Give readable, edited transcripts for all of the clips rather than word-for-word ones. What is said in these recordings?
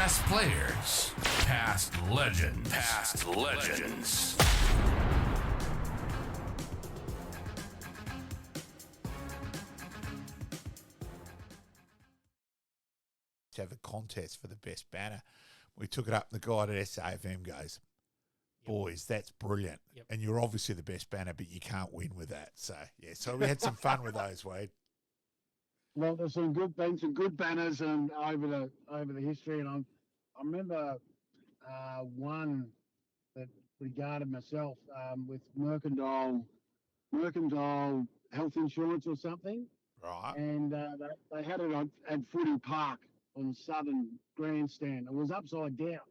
Past players, past legends, past legends. To have a contest for the best banner. We took it up. The guy at SAFM goes, boys, that's brilliant. Yep. And you're obviously the best banner, but you can't win with that. So, yeah, so we had some fun with those, Wade. Well, there's some good banners over the history, and I remember one that regarded myself with Mercantile Health Insurance or something, Right. and they had it at Footy Park on the Southern Grandstand. It was upside down,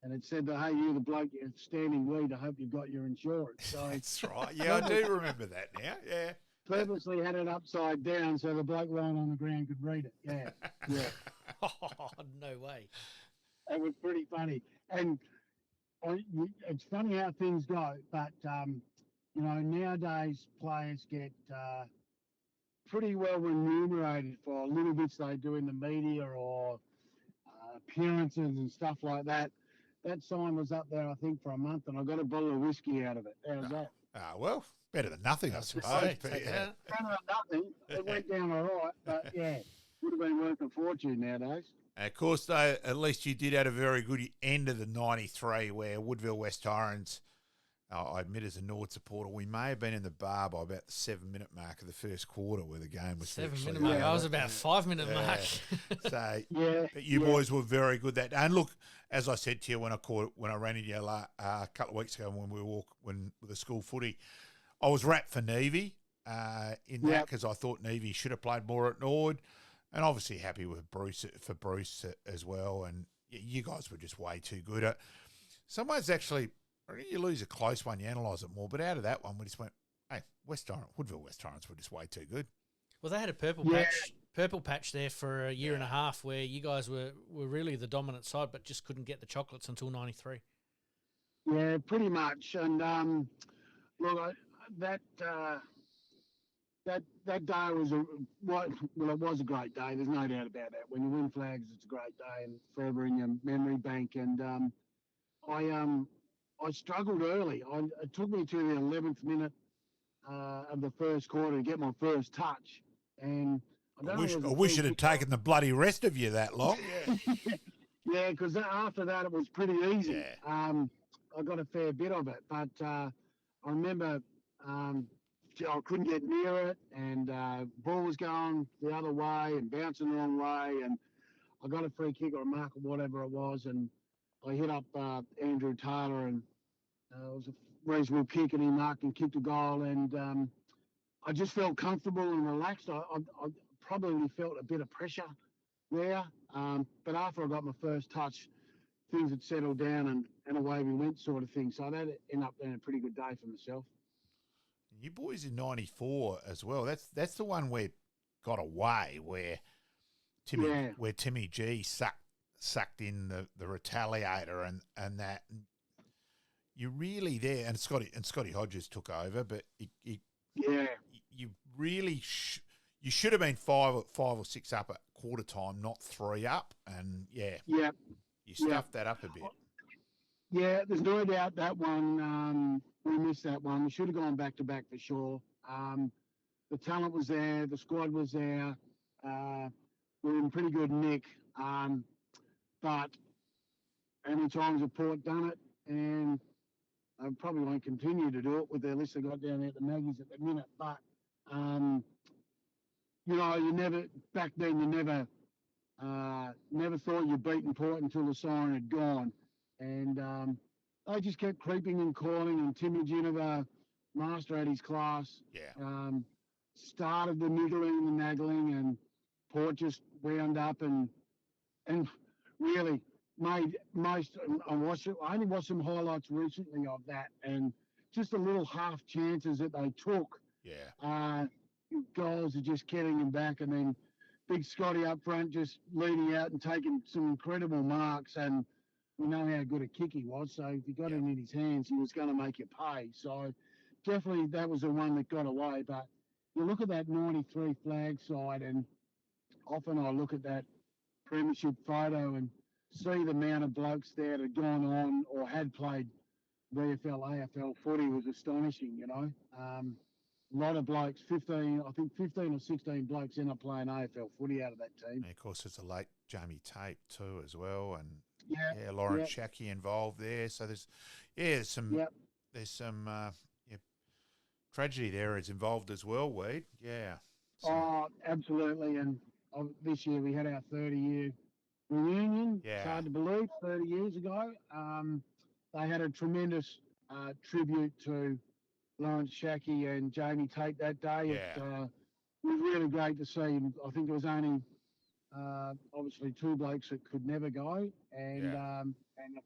and it said, "Hey, you the bloke you're standing lead. I hope you've got your insurance." So That's right. Yeah, I do remember that now. Yeah. purposely had it upside down so the bloke lying on the ground could read it. Yeah, yeah. Oh, no way. It was pretty funny. And it's funny how things go, but, nowadays players get pretty well remunerated for little bits they do in the media or appearances and stuff like that. That sign was up there, I think, for a month, and I got a bottle of whiskey out of it. How's that? Well, better than nothing, I suppose. But, yeah. Better than nothing. It went down all right, but, yeah, would have been worth a fortune nowadays. Of course, though, at least you did have a very good end of the 93 where Woodville West Torrens, I admit as a Nord supporter, we may have been in the bar by about the 7-minute mark of the first quarter where the game was 7-minute mark. I was about 5-minute mark. So, Yeah, but you boys were very good that day. And look, as I said to you when I ran into you a couple of weeks ago when we with the school footy, I was wrapped for Nevy in that because I thought Nevy should have played more at Nord. And obviously happy with Bruce as well. And you guys were just way too good. Someone's actually, I think you lose a close one, you analyse it more. But out of that one, we just went, hey, Woodville West Torrens were just way too good. Well, they had a purple patch there for a year and a half where you guys were really the dominant side, but just couldn't get the chocolates until 93. Yeah, pretty much. And look, that day was it was a great day. There's no doubt about that. When you win flags, it's a great day and forever in your memory bank. And I struggled early. It took me to the 11th minute of the first quarter to get my first touch. And I wish it had taken the bloody rest of you that long. Yeah, because after that it was pretty easy. Yeah. I got a fair bit of it, but I remember I couldn't get near it, and ball was going the other way and bouncing the wrong way, and I got a free kick or a mark or whatever it was, and I hit up Andrew Taylor, and it was a reasonable kick, and he marked and kicked a goal, and I just felt comfortable and relaxed. I probably felt a bit of pressure there, but after I got my first touch, things had settled down and away we went sort of thing. So that ended up being a pretty good day for myself. You boys in 94 as well. That's the one where got away where Timmy G sucked in the retaliator and that. You really there, and Scotty Hodges took over, but you really you should have been five or six up at quarter time, not 3 up, and you stuffed that up a bit. Yeah, there's no doubt that one, we missed that one. We should have gone back to back for sure. The talent was there, the squad was there. We were in pretty good nick, but how many times have Port done it? And I probably won't continue to do it with their list they got down there at the Maggies at the minute. But, back then you never thought you'd beaten Port until the siren had gone. And they just kept creeping and calling, and Timmy Geneva, master at his class, started the niggling and the naggling, and Port just wound up and really made most. I only watched some highlights recently of that, and just the little half chances that they took. Goals are just getting him back, and then big Scotty up front just leading out and taking some incredible marks, and we know how good a kick he was, so if he got it in his hands, he was going to make you pay. So definitely that was the one that got away. But you look at that 93 flag side, and often I look at that premiership photo, and see the amount of blokes there that had gone on or had played VFL, AFL footy was astonishing, you know. A lot of blokes, 15 or 16 blokes end up playing AFL footy out of that team. And of course, it's a late Jamie Tate too as well, and Yeah, Lawrence Shackey involved there. So there's some tragedy there is involved as well, Weed. Yeah. So, Oh, absolutely. And this year we had our 30-year reunion. Yeah. It's hard to believe, 30 years ago. They had a tremendous tribute to Lawrence Shackey and Jamie Tate that day. Yeah. It was really great to see. I think there was only obviously two blokes that could never go, and a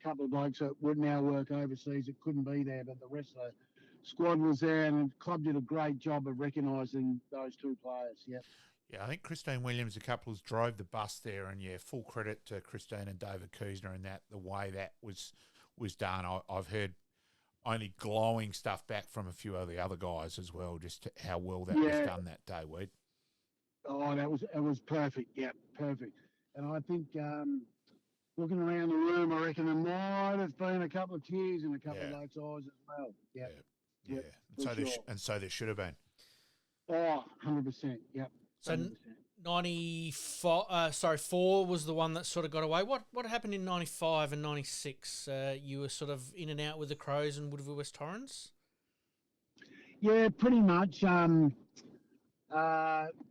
couple of blokes that would now work overseas that couldn't be there, but the rest of the squad was there, and the club did a great job of recognising those two players. Yeah. Yeah, I think Christine Williams, the couples drove the bus there, and full credit to Christine and David Kuisner and the way that was done. I've heard only glowing stuff back from a few of the other guys as well, just how well that was done that day, Weed. Oh, it was perfect. Yeah, perfect. And I think looking around the room, I reckon there might have been a couple of tears in a couple of blokes' eyes as well. Yeah. Yeah. So there should have been. Oh, 100%. Yep. So 4 was the one that sort of got away. What happened in 95 and 96? You were sort of in and out with the Crows and Woodville West Torrens? Yeah, pretty much. I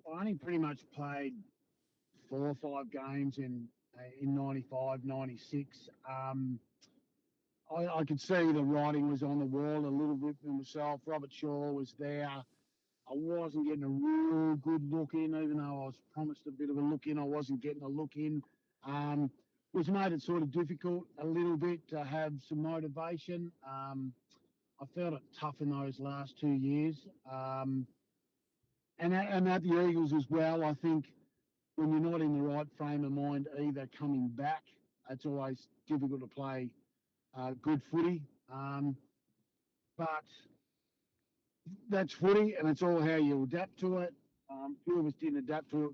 only pretty much played 4 or 5 games in 95, 96. I could see the writing was on the wall a little bit for myself. Robert Shaw was there. I wasn't getting a real good look in, even though I was promised a bit of a look in. I wasn't getting a look in, which made it sort of difficult a little bit to have some motivation. I felt it tough in those last 2 years. And at the Eagles as well, I think when you're not in the right frame of mind either coming back, it's always difficult to play good footy. But that's footy, and it's all how you adapt to it. Few of us didn't adapt to it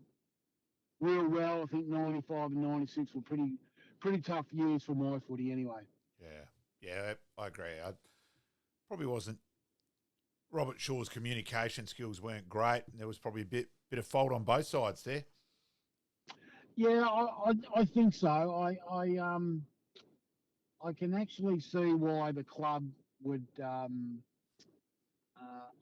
real well. I think 95 and 96 were pretty tough years for my footy anyway. Yeah, I agree. I probably wasn't. Robert Shaw's communication skills weren't great. There was probably a bit of fault on both sides there. Yeah, I think so. I can actually see why the club would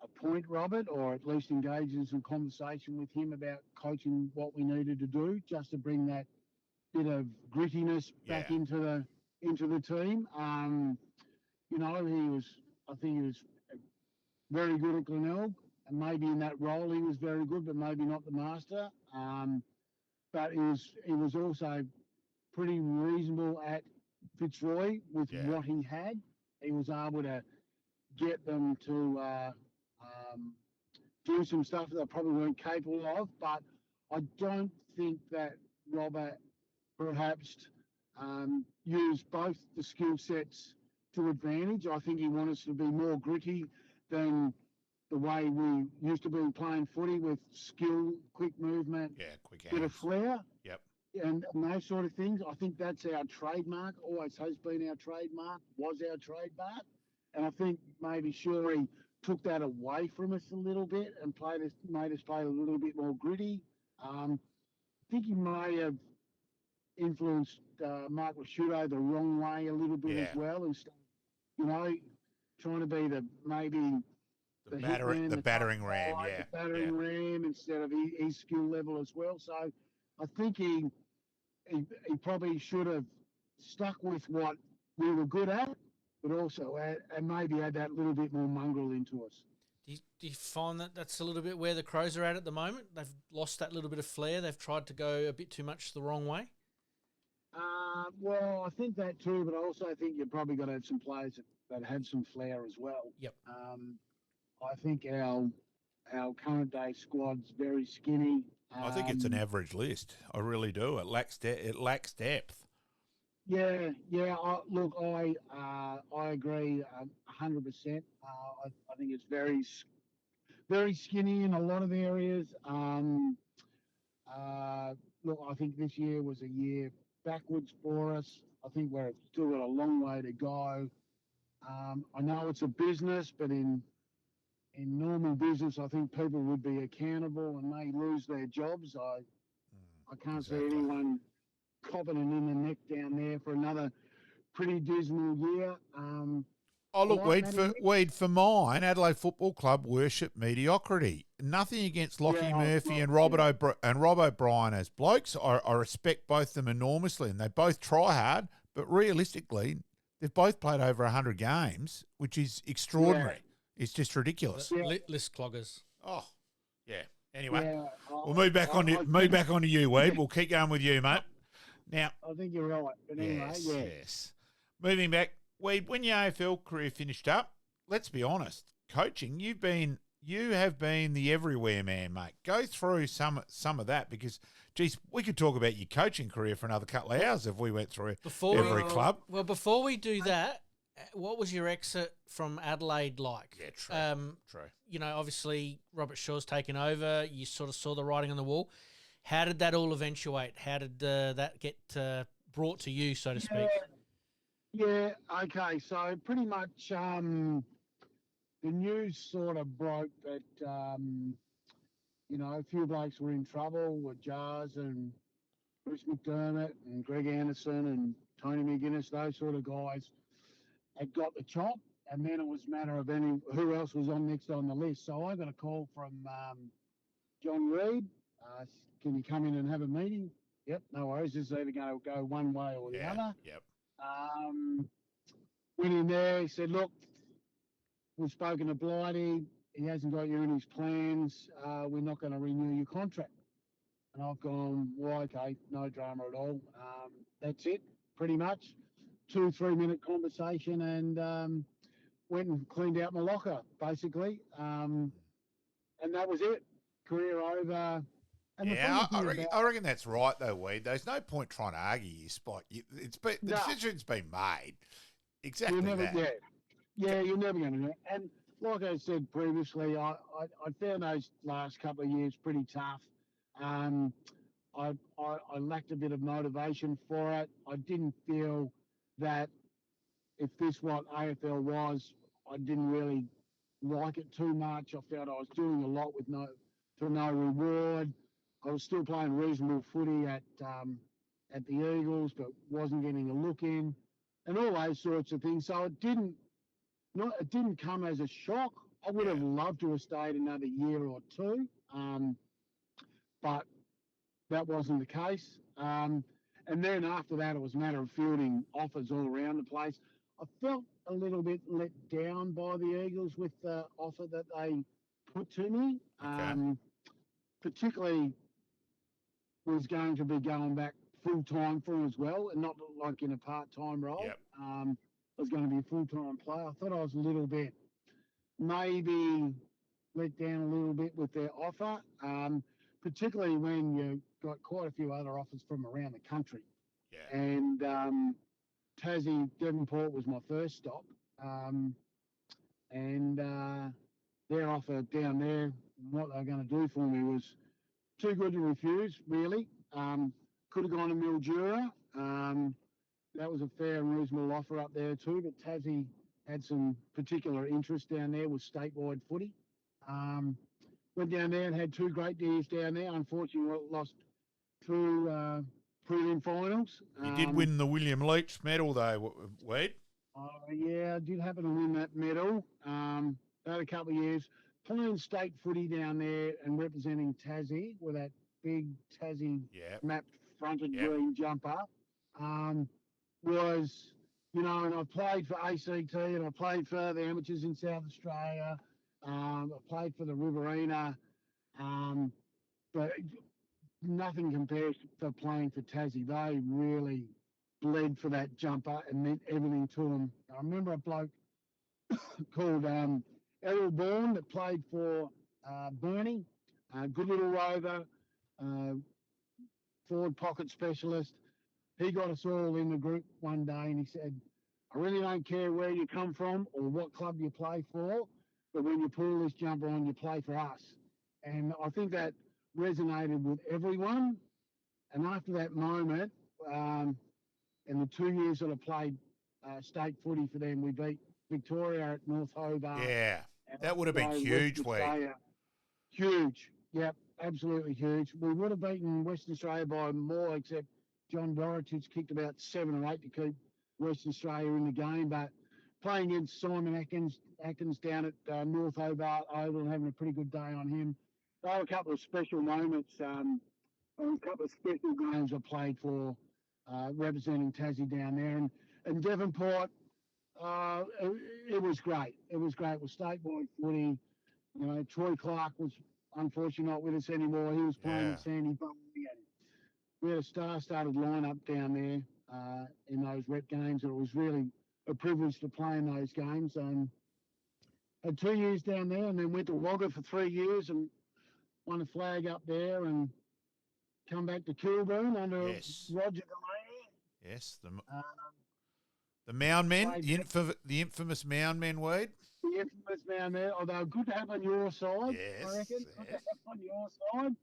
appoint Robert, or at least engage in some conversation with him about coaching what we needed to do, just to bring that bit of grittiness back into the team. I think he was very good at Glenelg, and maybe in that role he was very good, but maybe not the master. But he was also pretty reasonable at Fitzroy with what he had. He was able to get them to do some stuff that they probably weren't capable of. But I don't think that Robert perhaps used both the skill sets to advantage. I think he wanted us to be more gritty than the way we used to be playing footy, with skill, quick movement, quick bit of flair. Yep. And those sort of things. I think that's our trademark, always has been our trademark, was our trademark. And I think maybe Shuri took that away from us a little bit and made us play a little bit more gritty. I think he may have influenced Mark Rashudo the wrong way a little bit as well, instead of, trying to be the battering ram, the battering ram instead of his skill level as well. So I think he probably should have stuck with what we were good at, but also and maybe add that little bit more mongrel into us. Do you find that that's a little bit where the Crows are at the moment? They've lost that little bit of flair. They've tried to go a bit too much the wrong way. Well, I think that too, but I also think you've probably got to have some players that have some flair as well. Yep. I think our current day squad's very skinny. I think it's an average list. I really do. It lacks depth. Yeah. I agree 100%. I think it's very, very skinny in a lot of areas. Look, I think this year was a year backwards for us. I think we're still got a long way to go. I know it's a business, but in normal business, I think people would be accountable and they lose their jobs. I can't see anyone copping it in the neck down there for another pretty dismal year. Oh, look, Weed, for mine, Adelaide Football Club worship mediocrity. Nothing against Lockie Murphy and Rob O'Brien as blokes. I respect both of them enormously, and they both try hard, but realistically, they've both played over 100 games, which is extraordinary. Yeah. It's just ridiculous. List cloggers. Oh, yeah. Anyway, we'll move back onto you, Weed. We'll keep going with you, mate. Now, I think you're right. But anyway, yes. Moving back, Weed, when your AFL career finished up, let's be honest, coaching, you have been the everywhere man, mate. Go through some of that because, geez, we could talk about your coaching career for another couple of hours if we went through every club. Well, before we do that, what was your exit from Adelaide like? Yeah, true. You know, obviously Robert Shaw's taken over. You sort of saw the writing on the wall. How did that all eventuate? How did that get brought to you, so to speak? Yeah, okay. So pretty much the news sort of broke that, a few blokes were in trouble with Jars and Bruce McDermott and Greg Anderson and Tony McGuinness, those sort of guys had got the chop. And then it was a matter of who else was next on the list. So I got a call from John Reid. Can you come in and have a meeting? Yep, no worries. This is either going to go one way or the other. Yep. Went in there. He said, look, we've spoken to Blighty. He hasn't got you in his plans. We're not going to renew your contract. And I've gone, well, okay, no drama at all. That's it, pretty much. 2-3 minute conversation and went and cleaned out my locker, basically. And that was it. Career over. And I reckon that's right, though, Weed. There's no point trying to argue your spot. The decision's been made. Exactly that. Yeah, you're never going to do it. And like I said previously, I found those last couple of years pretty tough. I lacked a bit of motivation for it. I didn't feel that if this what AFL was, I didn't really like it too much. I felt I was doing a lot for no reward. I was still playing reasonable footy at the Eagles, but wasn't getting a look in, and all those sorts of things. So it didn't come as a shock. I would have loved to have stayed another year or two, but that wasn't the case. And then after that, it was a matter of fielding offers all around the place. I felt a little bit let down by the Eagles with the offer that they put to me, particularly was going to be going back full-time for as well and not like in a part-time role. Yep. I was going to be a full-time player. I thought I was a little bit maybe let down a little bit with their offer, particularly when you got quite a few other offers from around the country. Yeah. And Tassie, Devonport was my first stop. And their offer down there, what they were going to do for me was too good to refuse, really. Could have gone to Mildura. That was a fair and reasonable offer up there too, but Tassie had some particular interest down there with statewide footy. Went down there and had 2 great years down there. Unfortunately, lost 2 prelim finals. You did win the William Leach medal, though, Wade. Yeah, I did happen to win that medal. Had a couple of years playing state footy down there and representing Tassie with that big Tassie map fronted green jumper. Was, and I played for ACT and I played for the amateurs in South Australia. I played for the Riverina. But nothing compares to playing for Tassie. They really bled for that jumper and meant everything to them. I remember a bloke called Errol Bourne that played for Burnie, good little rover, forward pocket specialist. He got us all in the group one day and he said, I really don't care where you come from or what club you play for, but when you pull this jumper on, you play for us. And I think that resonated with everyone. And after that moment, and the 2 years that I played state footy for them, we beat Victoria at North Hobart. Yeah, and that would have been also huge, Western Wade. Australia. Huge. Yep, absolutely huge. We would have beaten Western Australia by more, except John Dorotich kicked about 7 or 8 to keep Western Australia in the game. But playing against Simon Atkins down at North Hobart Oval and having a pretty good day on him. There were a couple of special moments, a couple of special games I played for representing Tassie down there. And Devonport, it was great. It was great. It was statewide footy. You know, Troy Clark was unfortunately not with us anymore. He was playing with Sandy Bowie. We had a star-studded lineup down there in those rep games, and it was really a privilege to play in those games. Had 2 years down there, and then went to Wagga for 3 years and won a flag up there, and come back to Kilburn under Roger Delaney. Yes, the Mound Men, the infamous Mound Men, Wade. The infamous Mound Men, although good to have on your side, Yes, I reckon. yes. Good to have on your side.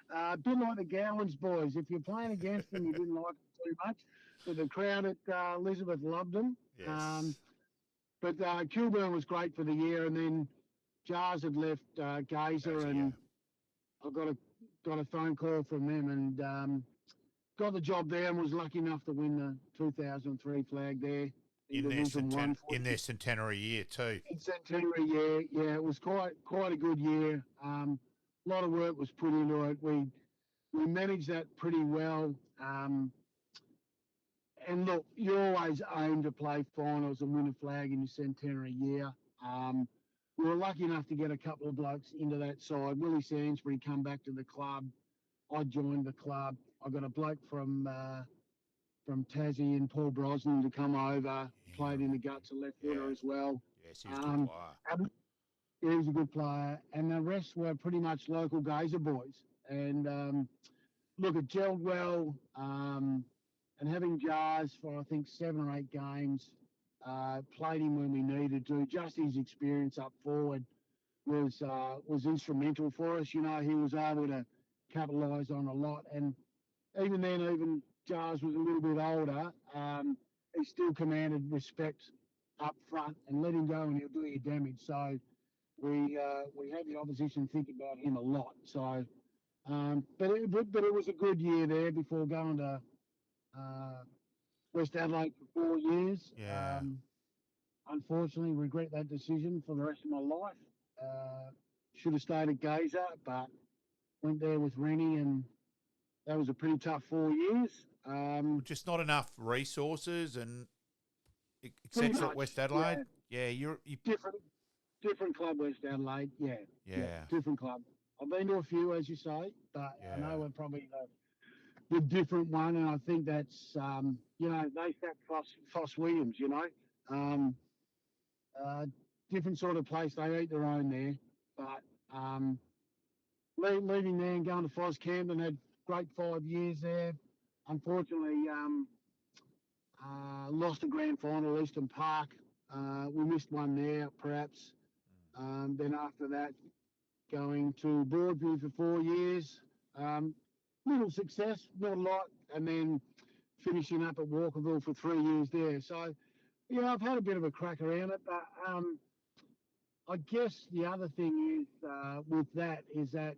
A bit like the Gowans boys. If you're playing against them, you didn't like them too much. But the crowd at Elizabeth loved them. Yes. But Kilburn was great for the year, and then Jars had left Gazer, and I got a phone call from them, and got the job there, and was lucky enough to win the 2003 flag there in their centenary year too. In centenary year, yeah, it was quite a good year. A lot of work was put into it. We managed that pretty well. And look, you always aim to play finals and win a flag in your centenary year. We were lucky enough to get a couple of blokes into that side. Willie Sansbury come back to the club. I joined the club. I got a bloke from Tassie and Paul Brosnan to come over. Played in the guts of left footer as well. Yes, he was a good player. He was a good player, and the rest were pretty much local Gazer boys. And look, it gelled well. And having Jars for I think 7 or 8 games, played him when we needed to. Just his experience up forward was instrumental for us. You know, he was able to capitalise on a lot. And even then, even Jars was a little bit older. He still commanded respect up front, and let him go and he'll do you damage. So we had the opposition think about him a lot. So, but it was a good year there before going to West Adelaide for 4 years. Yeah. Unfortunately, regret that decision for the rest of my life. Should have stayed at Gazer, but went there with Rennie, and that was a pretty tough 4 years. Just not enough resources and etc. at West Adelaide. Yeah, you're different club, West Adelaide. Yeah, different club. I've been to a few, as you say, but I know we're probably the different one, and I think that's they sacked Foss Williams. Different sort of place. They eat their own there, but leaving there and going to Foz Camden, had great 5 years there. Unfortunately, lost a grand final at Eastern Park. We missed one there, perhaps. Then after that, going to Broadview for 4 years. Little success, not a lot, and then finishing up at Walkerville for 3 years there. So, I've had a bit of a crack around it, but I guess the other thing is with that is that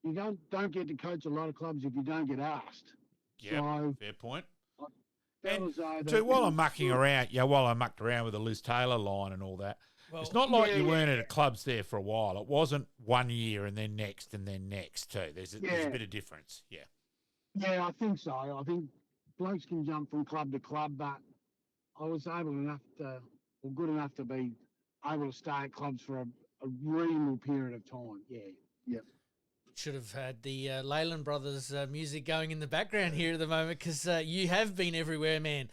you don't get to coach a lot of clubs if you don't get asked. Yeah, so fair point. While I'm mucking around, while I mucked around with the Liz Taylor line and all that, it's not like you weren't at clubs there for a while. It wasn't 1 year and then next too. There's a bit of difference. Yeah. Yeah, I think so. I think blokes can jump from club to club, but I was good enough to be able to stay at clubs for a reasonable period of time. Yeah. Yep. Should have had the Leyland Brothers music going in the background here at the moment, because you have been everywhere, man,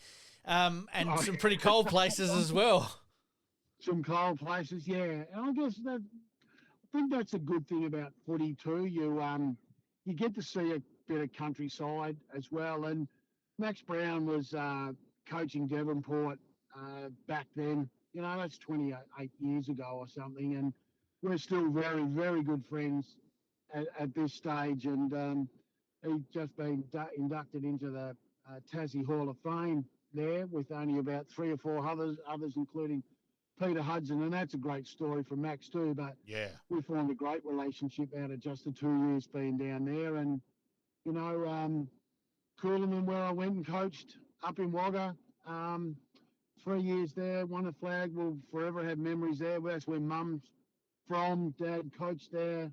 and some pretty cold places as well. Some cold places, yeah. And I guess I think that's a good thing about footy too. You get to see a bit of countryside as well. And Max Brown was coaching Devonport back then. That's 28 years ago or something, and we're still very, very good friends at this stage. And he's just been inducted into the Tassie Hall of Fame there with only about 3 or 4 others including Peter Hudson, and that's a great story for Max too. But Yeah. we formed a great relationship out of just the 2 years being down there, and Coolaman, where I went and coached up in Wagga. 3 years there, won a flag. We'll forever have memories there. That's where Mum's from. Dad coached there.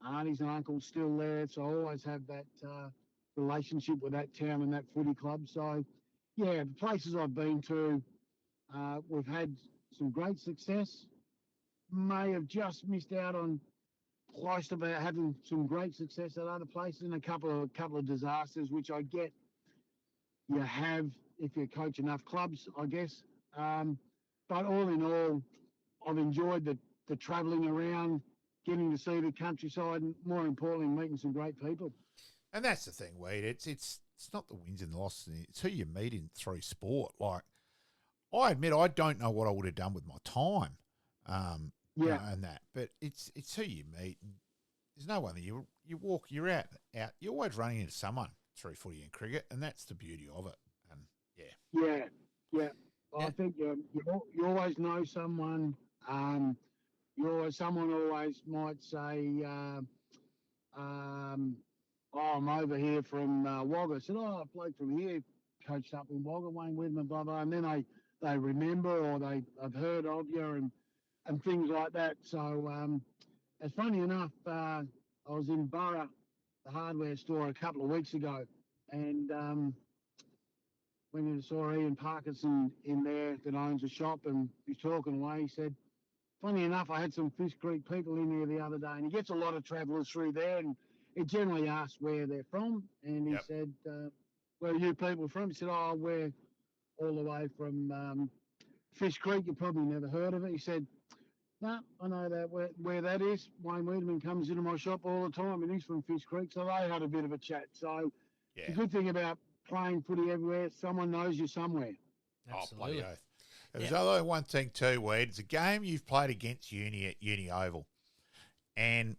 Aunties and uncles still there. So I always have that relationship with that town and that footy club. So, yeah, the places I've been to, we've had some great success. May have just missed out on close to about having some great success at other places, and a couple of disasters, which I get you have if you coach enough clubs, I guess. But all in all, I've enjoyed the travelling around, getting to see the countryside, and more importantly, meeting some great people. And that's the thing, Weed. It's not the wins and losses. It's who you meet in through sport. Like, I admit I don't know what I would have done with my time, and that. But it's who you meet. And there's no one that you walk. You're out. You're always running into someone through footy and cricket, and that's the beauty of it. And yeah. I think you always know someone. Someone always might say, I'm over here from Wagga. I said, a bloke from here coached up in Wagga, Wayne Weidemann, blah, blah. And then they remember, or they've heard of you and things like that. So it's funny enough, I was in Borough, the hardware store, a couple of weeks ago, and went in and saw Ian Parkinson in there that owns a shop, and he's talking away. He said, funny enough, I had some Fish Creek people in there the other day, and he gets a lot of travellers through there, and he generally asks where they're from. And he said, where are you people from? He said, we're all the way from Fish Creek. You probably never heard of it. He said, no, I know that where that is. Wayne Weidemann comes into my shop all the time, and he's from Fish Creek. So they had a bit of a chat. So the good thing about playing footy everywhere, someone knows you somewhere. Absolutely. Oh, bloody oath. There's only one thing too, Weed. It's a game you've played against Uni at Uni Oval. And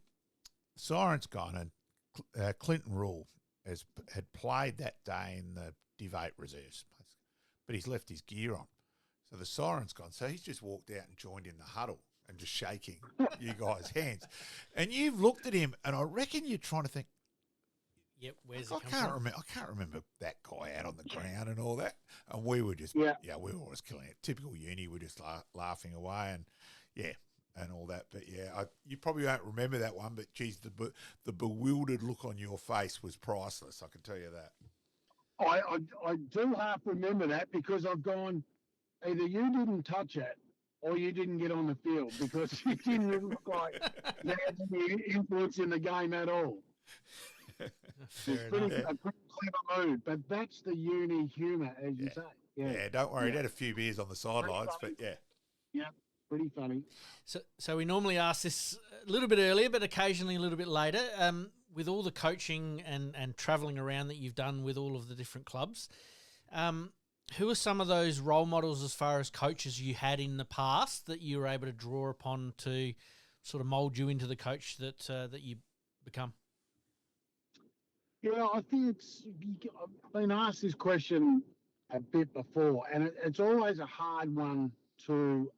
Siren's gone, and Clinton Rule had played that day in the Div 8 reserves, but he's left his gear on. So the Siren's gone. So he's just walked out and joined in the huddle and just shaking you guys' hands. And you've looked at him, and I reckon you're trying to think, yep, where's he I can't remember that guy out on the ground and all that. And we were just, we were always killing it. Typical Uni, we're just laughing away and all that. But you probably won't remember that one. But geez, the bewildered look on your face was priceless. I can tell you that. I do half remember that, because I've gone, either you didn't touch it or you didn't get on the field, because it didn't look like you had any influence in the game at all. It's a pretty clever move, but that's the Uni humour, as you say. Yeah, don't worry. It had a few beers on the sidelines, but yeah, pretty funny. So we normally ask this a little bit earlier, but occasionally a little bit later. With all the coaching and travelling around that you've done with all of the different clubs, who are some of those role models as far as coaches you had in the past that you were able to draw upon to sort of mould you into the coach that you become? Yeah, I think I've been asked this question a bit before, and it's always a hard one to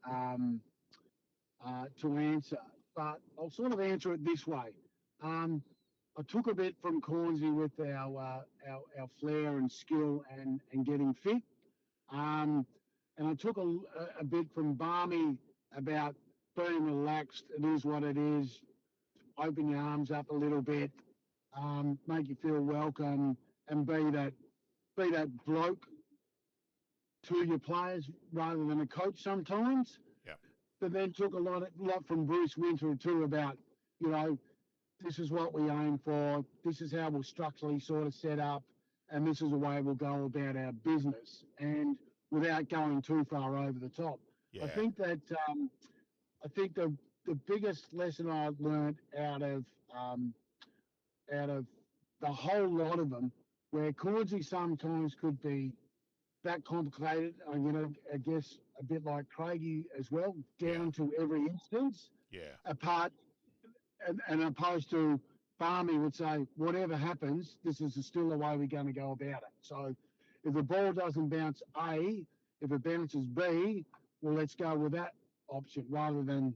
answer. But I'll sort of answer it this way. I took a bit from Cornsey with our flair and skill and getting fit, and I took a bit from Barmy about being relaxed. It is what it is. Open your arms up a little bit. Make you feel welcome, and be that bloke to your players rather than a coach sometimes. Yeah. But then took a lot from Bruce Winter too about, this is what we aim for, this is how we'll structurally sort of set up, and this is the way we'll go about our business, and without going too far over the top. Yeah. I think that the biggest lesson I've learned out of the whole lot of them, where Cordsey sometimes could be that complicated, I guess a bit like Craigie as well, down to every instance, Yeah. apart and opposed to Barmy would say, whatever happens, this is still the way we're going to go about it. So if the ball doesn't bounce A, if it bounces B, well, let's go with that option rather than,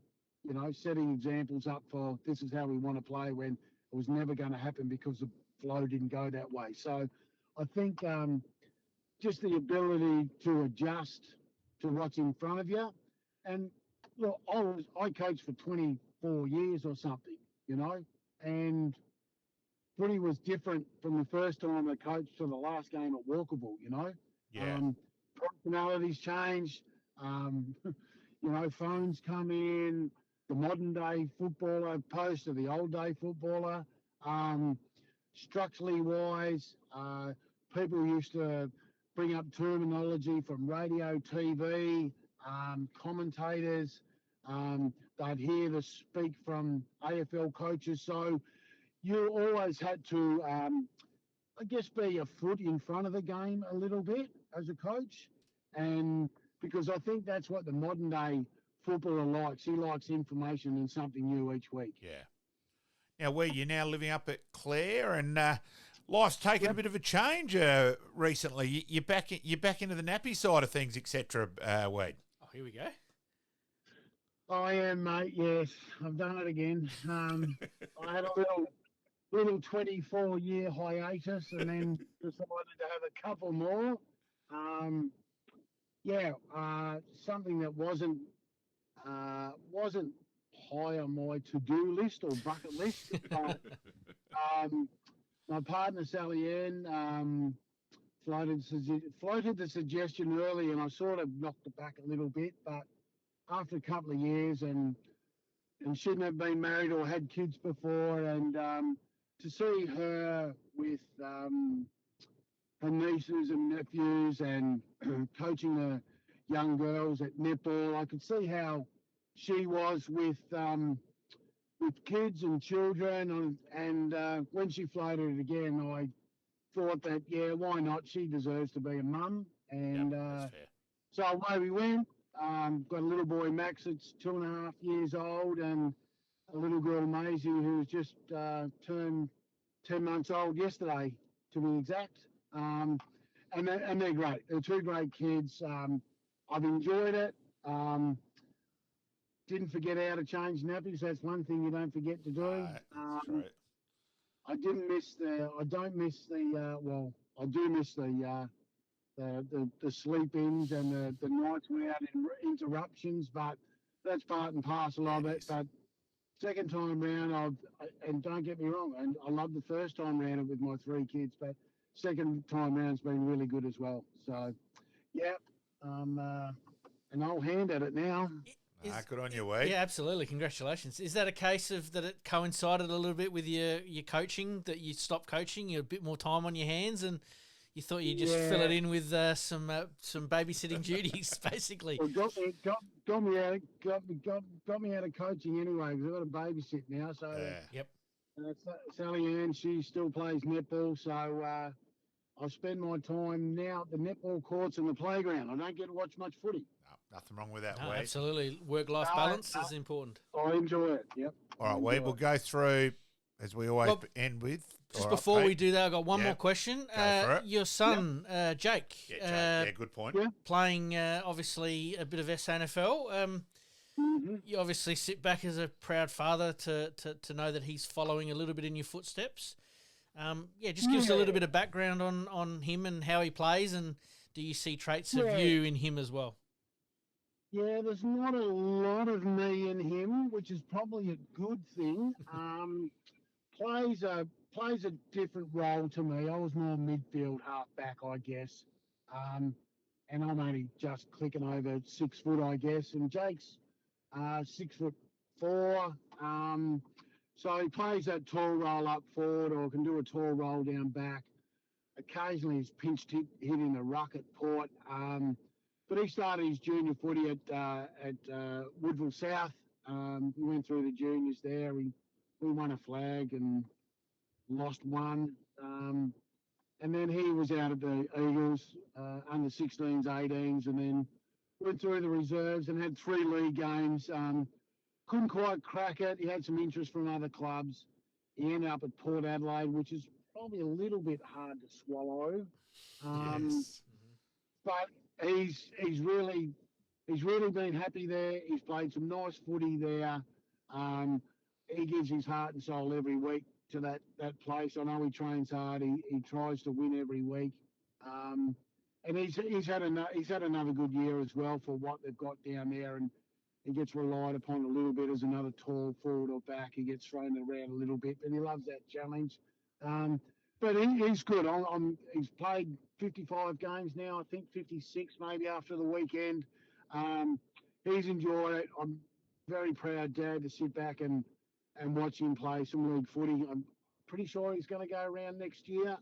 setting examples up for this is how we want to play when it was never going to happen because the flow didn't go that way. So I think just the ability to adjust to what's in front of you. And look, I coached for 24 years or something, and footy was different from the first time I coached to the last game at Walkerville, Yeah. Personalities change, phones come in, the modern day footballer opposed to the old day footballer. Structurally wise, people used to bring up terminology from radio, TV, commentators. They'd hear the speak from AFL coaches. So you always had to, I guess, be a foot in front of the game a little bit as a coach. And because I think that's what the modern day footballer likes. He likes information and something new each week. Yeah. Now, where you're now living up at Clare, and life's taken a bit of a change recently. You're back into the nappy side of things, etc. Wade. Oh, here we go. I am, mate. Yes, I've done it again. I had a little 24-year hiatus, and then decided to have a couple more. Something that wasn't high on my to-do list or bucket list. But my partner, Sally Ann, floated the suggestion early, and I sort of knocked it back a little bit. But after a couple of years, and she'd never been married or had kids before, and to see her with her nieces and nephews and coaching the young girls at netball, I could see how she was with kids and children, and when she floated it again, I thought that, why not? She deserves to be a mum, and that's fair. so away we went. Got a little boy, Max, that's 2.5 years old, and a little girl, Maisie, who's just turned 10 months old yesterday, to be exact. And they're great. They're two great kids. I've enjoyed it. Didn't forget how to change nappies. That's one thing you don't forget to do. That's right. I don't miss the sleep-ins and the nights without interruptions, but that's part and parcel of it. But second time round, and don't get me wrong, and I love the first time round it with my three kids, but second time round's been really good as well. So, I'm an old hand at it now. Good on you, Wade. Yeah, absolutely. Congratulations. Is that a case of that it coincided a little bit with your coaching, that you stopped coaching, you had a bit more time on your hands, and you thought you'd just fill it in with some babysitting duties, basically? Well, got me out of coaching anyway, because I've got to babysit now. So Yep. Sally Ann, she still plays netball, so I spend my time now at the netball courts and the playground. I don't get to watch much footy. No, nothing wrong with that, No, Wade. absolutely. Work-life balance is important. I enjoy it, yep. All right, Wade, we'll go through, as we always end with. Just before we do that, I've got one more question. Go for it. Your son, Jake. Good point. Playing, obviously, a bit of SNFL. You obviously sit back as a proud father to know that he's following a little bit in your footsteps. Just give us a little bit of background on him and how he plays, and do you see traits of you in him as well? Yeah, there's not a lot of me in him, which is probably a good thing. Plays a different role to me. I was more midfield, halfback, I guess. And I'm only just clicking over 6 foot, I guess. And Jake's 6'4". So he plays that tall roll up forward, or can do a tall roll down back. Occasionally he's pinched hit in the ruck at Port. But he started his junior footy at Woodville South. We went through the juniors there. We won a flag and lost one. And then he was out at the Eagles, under 16s, 18s, and then went through the reserves and had 3 league games. Couldn't quite crack it. He had some interest from other clubs. He ended up at Port Adelaide, which is probably a little bit hard to swallow. Yes. But he's really been happy there. He's played some nice footy there. He gives his heart and soul every week to that place. I know he trains hard. He tries to win every week. And he's had another good year as well for what they've got down there, and he gets relied upon a little bit as another tall forward or back. He gets thrown around a little bit, but he loves that challenge. But he's good. He's played 55 games now, I think 56 maybe after the weekend. He's enjoyed it. I'm very proud, Dad, to sit back and watch him play some league footy. I'm pretty sure he's going to go around next year,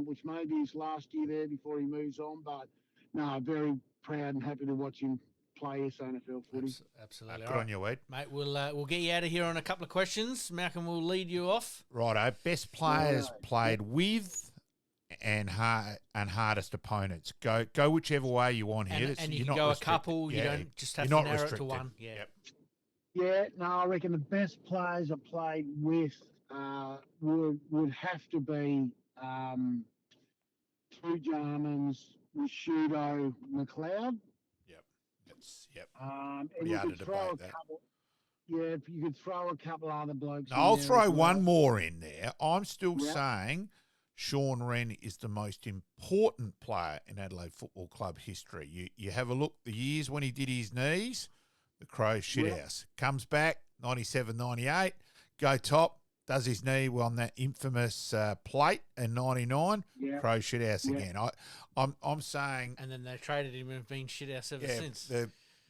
which may be his last year there before he moves on. But no, very proud and happy to watch him play his NFL footy. Absolutely. Good on you, Wade. Mate, we'll get you out of here on a couple of questions. Malcolm will lead you off. Righto. Best players played with and hardest opponents. Go whichever way you want here. And you can go a couple. You don't just have to narrow it to one. Yeah. Yep. Yeah, no, I reckon the best players I played with would have to be two Germans, Rashudo, McLeod. Yep. And Pretty you hard could to throw debate that. you could throw a couple other blokes. No, in I'll there throw as well. one more in there. I'm still saying Sean Wren is the most important player in Adelaide Football Club history. You have a look, the years when he did his knees, the Crows shithouse. Comes back, 97, 98, go top, does his knee on that infamous plate in 99, Crows shithouse again. I'm saying... And then they traded him and have been shithouse ever since.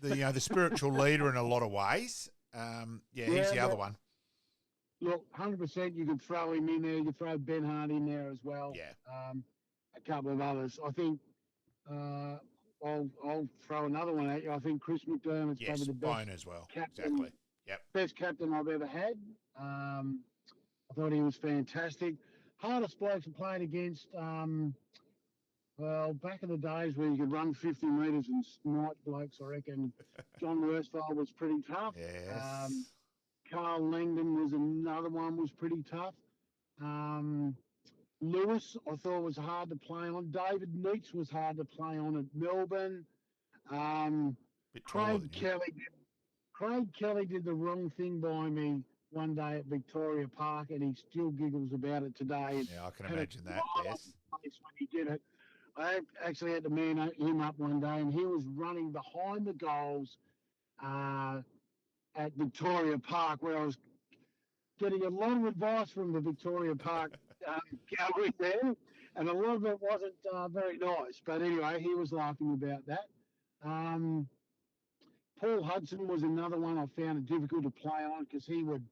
The spiritual leader in a lot of ways. He's the other one. Look, 100%. You could throw him in there. You could throw Ben Hart in there as well. Yeah. A couple of others. I think I'll throw another one at you. I think Chris McDermott's probably the best as well. captain. Exactly. Yep. Best captain I've ever had. I thought he was fantastic. Hardest blokes I played against. Well, back in the days where you could run 50 metres and snipe blokes, I reckon John Worsfold was pretty tough. Yes. Carl Langdon was another one, was pretty tough. Lewis, I thought was hard to play on. David Neitz was hard to play on at Melbourne. Craig Kelly did the wrong thing by me one day at Victoria Park, and he still giggles about it today. Yeah, I can imagine that, yes. When he did it. I actually had to man him up one day, and he was running behind the goals at Victoria Park, where I was getting a lot of advice from the Victoria Park gallery there, and a lot of it wasn't very nice. But anyway, he was laughing about that. Paul Hudson was another one I found it difficult to play on because he would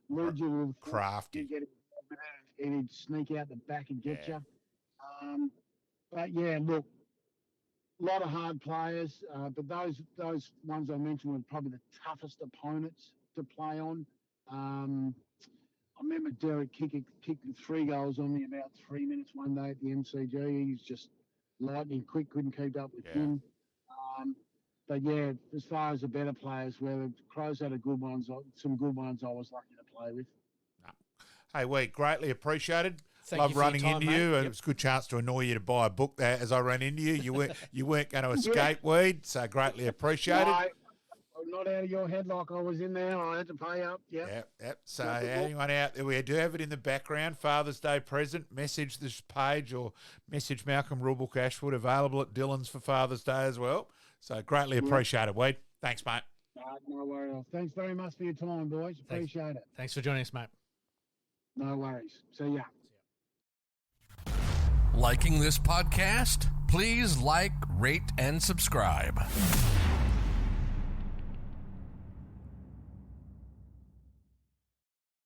lead you with crafty, and he'd sneak out the back and get you. But yeah, look, a lot of hard players, but those ones I mentioned were probably the toughest opponents to play on. I remember Derek kicking 3 goals on me about 3 minutes one day at the MCG. He's just lightning quick, couldn't keep up with him. But yeah, as far as the better players, where the Crows had some good ones I was lucky to play with. Hey, we greatly appreciated. Thank Love you for your running time, into mate. you. Yep. It was a good chance to annoy you to buy a book there as I ran into you. You weren't going to escape, Weed, so greatly appreciated. No, I'm not out of your head like I was in there. I had to pay up. Yep. So anyone out there, we do have it in the background. Father's Day present. Message this page or message Malcolm Rulebook Ashwood, available at Dylan's for Father's Day as well. So greatly appreciated, Weed. Thanks, mate. No worries. Thanks very much for your time, boys. Appreciate it. Thanks for joining us, mate. No worries. See ya. Liking this podcast? Please like, rate, and subscribe.